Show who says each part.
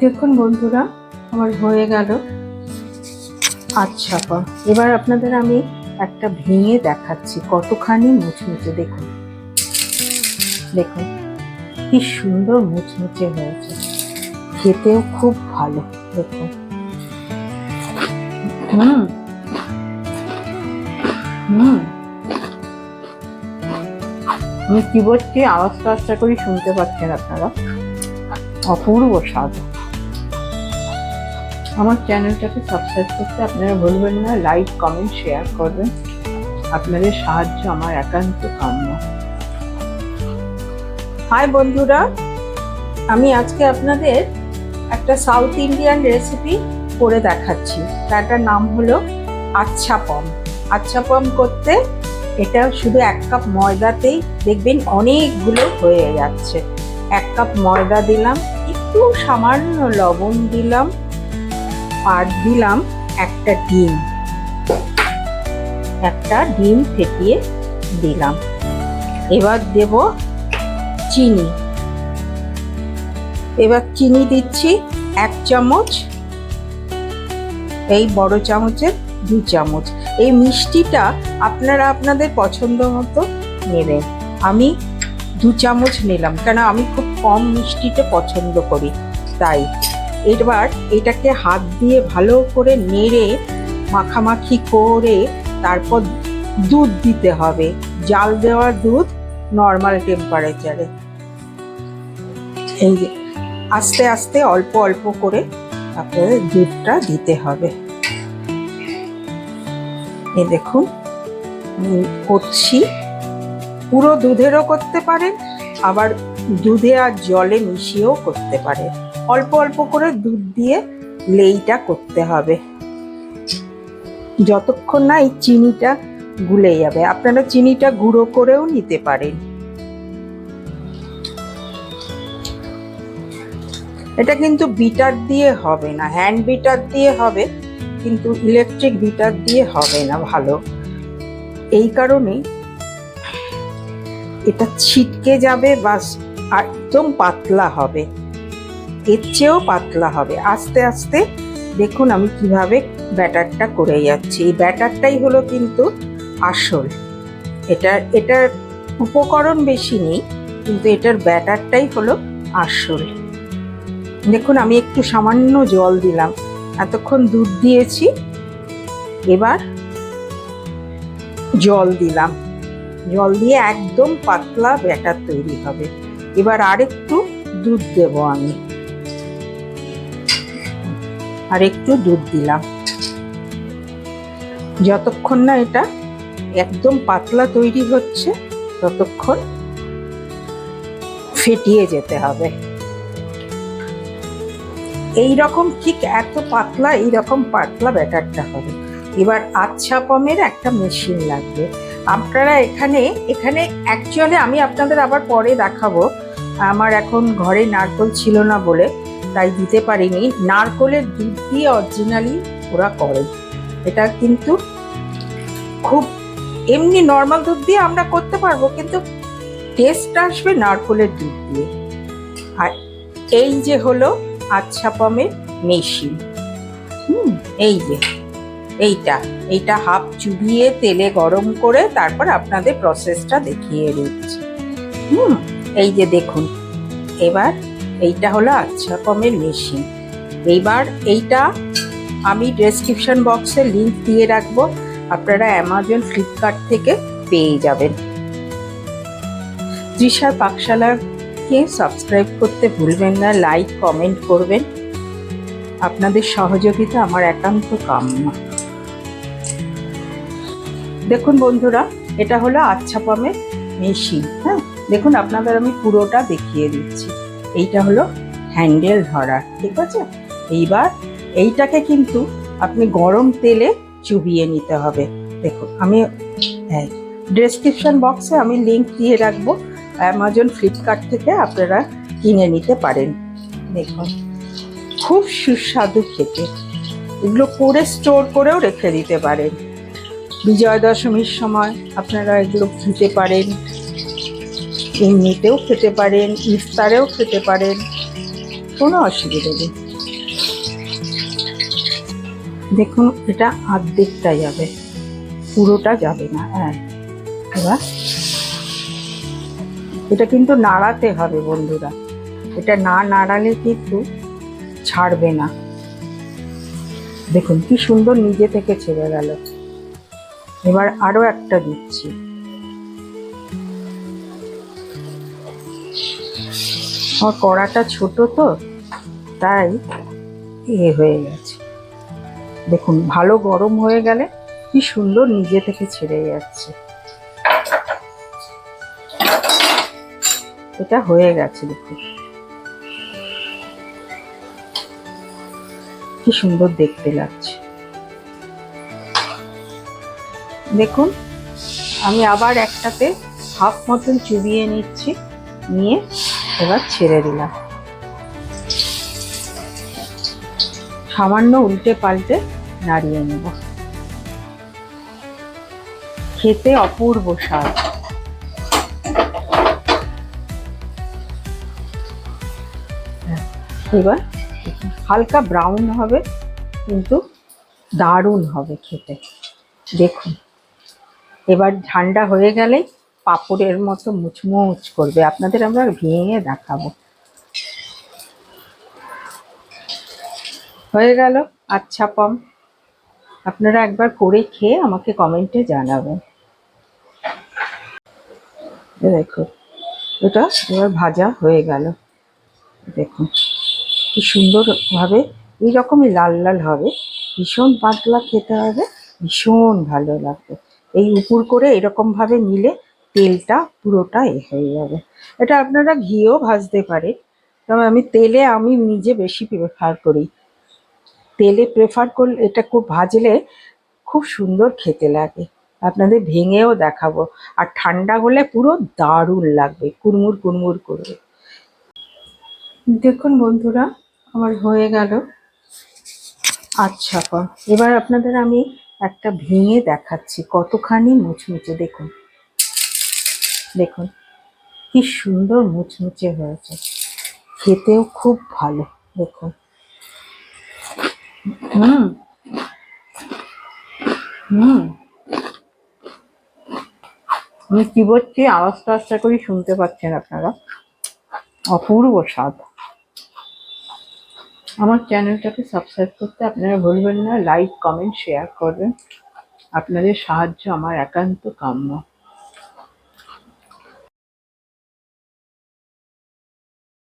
Speaker 1: দেখুন বন্ধুরা, আমার হয়ে গেল আচ্ছা। এবার আপনাদের আমি একটা ভেঙে দেখাচ্ছি কতখানি মুচমুচে। দেখুন দেখুন কি সুন্দর মুচমুচে হয়েছে, খেতেও খুব ভালো। দেখুন হুম হুম আমি কি বলছি আওয়াজটা আস্তে করে শুনতে পাচ্ছেন আপনারা। অপূর্ব স্বাদ। আমার চ্যানেলটাকে সাবস্ক্রাইব করতে আপনারা ভুলবেন না, লাইক কমেন্ট শেয়ার করবেন। আপনাদের সাহায্য আমার একান্ত কাম্য। হাই বন্ধুরা, আমি আজকে আপনাদের একটা সাউথ ইন্ডিয়ান রেসিপি করে দেখাচ্ছি। তাটার নাম হলো আচ্ছাপম। আচ্ছাপম করতে এটা শুধু 1 কাপ ময়দাতেই দেখবেন অনেকগুলো হয়ে যাচ্ছে। 1 কাপ ময়দা দিলাম, একটু সামান্য লবণ দিলাম, আর দিলাম একটা ডিম ফেটিয়ে দিলাম। এবার দেব চিনি। এবার চিনি দিচ্ছি 1 চামচ, এই বড় চামচের 2 চামচ। এই মিষ্টিটা আপনারা আপনাদের পছন্দ মতো নেবেন। আমি 2 চামচ নিলাম, কেন আমি খুব কম মিষ্টিটা পছন্দ করি তাই। এবার এটাকে হাত দিয়ে ভালো করে নেড়ে মাখামাখি করে তারপর দুধ দিতে হবে। জাল দেওয়া দুধ, নর্মাল টেম্পারেচারে। এই যে আস্তে আস্তে অল্প অল্প করে আপনাদের দুধটা দিতে হবে। এই দেখুন করছি, পুরো দুধেরও করতে পারেন, আবার দুধে আর জলে মিশিয়েও করতে পারেন। অল্প অল্প করে দুধ দিয়ে লেইটা করতে হবে যতক্ষণ না এই চিনিটা গুলে যাবে। আপনারা চিনিটা গুঁড়ো করেও নিতে পারেন। এটা কিন্তু বিটার দিয়ে হবে না, হ্যান্ড বিটার দিয়ে হবে, কিন্তু ইলেকট্রিক বিটার দিয়ে হবে না ভালো। এই কারণেই এটা ছিটকে যাবে, বাস একদম পাতলা হবে, এর চেয়েও পাতলা হবে। আস্তে আস্তে দেখুন আমি কিভাবে ব্যাটারটা করে যাচ্ছি। এই ব্যাটারটাই হলো কিন্তু আসল। এটার উপকরণ বেশি নেই, কিন্তু এটার ব্যাটারটাই হলো আসল। দেখুন আমি একটু সামান্য জল দিলাম, এতক্ষণ দুধ দিয়েছি, এবার জল দিলাম। জল দিয়ে একদম পাতলা ব্যাটার তৈরি হবে। এবার আরেকটু দুধ দেব আমি, আরেকটু দুধ দিলাম। যতক্ষণ না এটা একদম পাতলা তৈরি হচ্ছে ততক্ষণ ফেটিয়ে যেতে হবে। এইরকম ঠিক এত পাতলা, এইরকম পাতলা ব্যাটারটা হবে। এবার আচ্ছাপমের একটা মেশিন লাগবে। আপনারা এখানে অ্যাকচুয়ালি আমি আপনাদের আবার পরে দেখাবো। আমার এখন ঘরে নারকেল ছিল না বলে তাই দিতে পারিনি। নারকেলের দুধ দিয়ে অরিজিনালি ওরা করে। এটা কিন্তু খুব এমনি নর্মাল দুধ দিয়ে আমরা করতে পারবো, কিন্তু টেস্ট আসবে নারকেলের দুধ দিয়ে। আর এই যে হলো আচ্ছাপমের মেশিন। এই যে এইটা হাফ চুবিয়ে তেলে গরম করে তারপর আপনাদের প্রসেসটা দেখিয়ে দিচ্ছি। এই যে দেখুন, এবার এইটা হলো আচ্ছাপমের মেশিন। এইবার এইটা আমি ডেসক্রিপশন বক্সে লিংক দিয়ে রাখবো, আপনারা অ্যামাজন, ফ্লিপকার্ট থেকে পেয়ে যাবেন। তৃষার পাকশালাকে সাবস্ক্রাইব করতে ভুলবেন না, লাইক কমেন্ট করবেন। আপনাদের সহযোগিতা আমার একান্ত কাম্য। দেখুন বন্ধুরা, এটা হলো আচ্ছাপমের মেশিন। দেখুন আপনাদের আমি পুরোটা দেখিয়ে দিচ্ছি। এইটা হলো হ্যান্ডেল ধরা, ঠিক আছে? এইবার এইটাকে কিন্তু আপনি গরম তেলে চুবিয়ে নিতে হবে। দেখুন আমি ডেসক্রিপশন বক্সে আমি লিংক দিয়ে রাখবো, অ্যামাজন, ফ্লিপকার্ট থেকে আপনারা কিনে নিতে পারেন। দেখুন খুব সুস্বাদু খেতে। এগুলো করে স্টোর করেও রেখে দিতে পারেন। বিজয়া দশমীর সময় আপনারা এগুলো খেতে পারেন, এমনিতেও খেতে পারেন, ইফতারেও খেতে পারেন। কোনো অসুবিধা নেই। দেখুন এটা অর্ধেকটা যাবে, পুরোটা যাবে না। হ্যাঁ, এবার এটা কিন্তু নাড়াতে হবে বন্ধুরা, এটা না নাড়ালে কিন্তু ছাড়বে না। দেখুন কি সুন্দর নিজে থেকে ছেড়ে গেল। এবার আরো একটা দিচ্ছি। আমার কড়াটা ছোট তো, তাই হয়ে গেছে। দেখুন ভালো গরম হয়ে গেলে কি সুন্দর নিজে থেকে ছেড়ে যাচ্ছে। এটা হয়ে গেছে, দেখুন কি সুন্দর দেখতে লাগছে। দেখুন আমি আবার একটাতে হাফ মতন চুবিয়ে নিচ্ছি, নিয়ে এবার ছেড়ে দিলাম। সামান্য উল্টে পাল্টে নাড়িয়ে নেব। খেতে অপূর্ব স্বাদ। এবার হালকা ব্রাউন হবে, কিন্তু দারুণ হবে খেতে। দেখুন এবার ঠান্ডা হয়ে গেলেই পাঁপড়ের মতো মুচমুচ করবে। আপনাদের আমরা ভেঙে দেখাবো। হয়ে গেল আচ্ছাপম। আপনারা একবার করে খেয়ে আমাকে কমেন্টে জানাবেন। দেখুন এটা এবার ভাজা হয়ে গেল। দেখুন কি সুন্দরভাবে এইরকমই লাল লাল হবে, ভীষণ পাতলা খেতে হবে, ভীষণ ভালো লাগবে। এই উপর করে এরকমভাবে নিলে তেলটা পুরোটা হয়ে যাবে। এটা আপনারা ঘিয়েও ভাজতে পারেন, তবে আমি তেলে আমি নিজে বেশি প্রেফার করি। তেলে প্রেফার করলে এটা খুব ভাজলে খুব সুন্দর খেতে লাগে। আপনাদের ভেঙেও দেখাবো। আর ঠান্ডা হলে পুরো দারুণ লাগবে, কুড়মুড় কুড়মুড় করবে। দেখুন বন্ধুরা আমার হয়ে গেল আচ্ছা। এবার আপনাদের আমি একটা ভেঙে দেখাচ্ছি কতখানি মুচমুচে। দেখুন দেখুন কি সুন্দর মুচমুচে হয়েছে, খেতেও খুব ভালো। দেখুন হুম হুম আমি কি বলছি আওয়াজটা আস্তে করে শুনতে পাচ্ছেন আপনারা। অপূর্ব স্বাদ। আমার চ্যানেলটাকে সাবস্ক্রাইব করতে আপনারা ভুলবেন না। লাইক কমেন্ট শেয়ার করবেন। আপনাদের সাহায্য আমার একান্ত কাম্য।